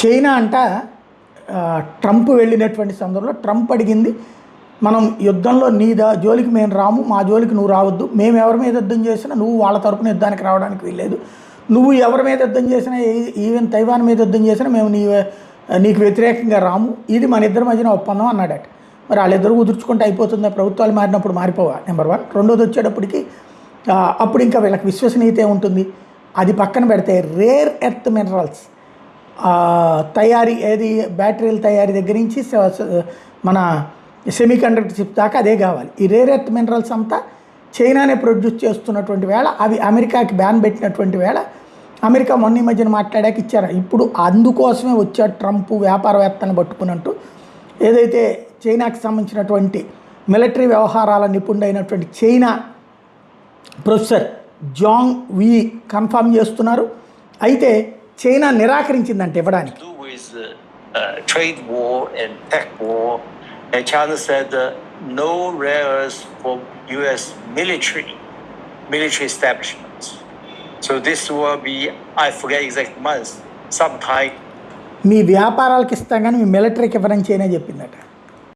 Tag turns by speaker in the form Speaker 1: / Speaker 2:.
Speaker 1: China అంట Trump వెళ్ళినటువంటి సందర్భంలో ట్రంప్ అడిగింది, మనం యుద్ధంలో నీ జోలికి మేము రాము, మా జోలికి నువ్వు రావద్దు, మేము ఎవరి మీద యుద్ధం చేసినా నువ్వు వాళ్ళ తరపున యుద్ధానికి రావడానికి వీల్లేదు, నువ్వు ఎవరి మీద యుద్ధం చేసినా ఈవెన్ తైవాన్ మీద యుద్ధం చేసినా మేము నీకు వ్యతిరేకంగా రాము, ఇది మన ఇద్దరి మధ్యన ఒప్పందం అన్నాడట. మరి వాళ్ళిద్దరూ కుదుర్చుకుంటే అయిపోతుందా? ప్రభుత్వాలు మారినప్పుడు మారిపోవా? నెంబర్ 1. రెండోది వచ్చేటప్పటికి అప్పుడు ఇంకా వీళ్ళకి విశ్వసనీయత ఉంటుంది. అది పక్కన పెడితే రేర్ ఎర్త్ మినరల్స్ తయారీ, ఏది బ్యాటరీల తయారీ దగ్గర నుంచి మన సెమీ కండక్టర్ చిప్ దాకా అదే కావాలి. ఈ రేర్ ఎర్త్ మినరల్స్ అంతా చైనానే ప్రొడ్యూస్ చేస్తున్నటువంటి వేళ అవి అమెరికాకి బ్యాన్ పెట్టినటువంటి వేళ అమెరికా మొన్న మధ్యన మాట్లాడాక ఇచ్చారు. ఇప్పుడు అందుకోసమే వచ్చాడు ట్రంప్ వ్యాపారవేత్తలను పట్టుకున్నట్టు. ఏదైతే చైనాకి సంబంధించినటువంటి మిలిటరీ వ్యవహారాల నిపుణుడైనటువంటి China professor Zhang Wei confirm చేస్తున్నారు. అయితే చైనా నిరాకరించిందంటే ఇవ్వడానికి.
Speaker 2: Trade war and tech war, and China said no rare earths for U.S. military establishments. So this will be, I forget exact months, sometime.
Speaker 1: మీ వ్యాపారాలకు ఇస్తాం కానీ మీ మిలిటరీకి ఇవ్వడం చైనా చెప్పిందట.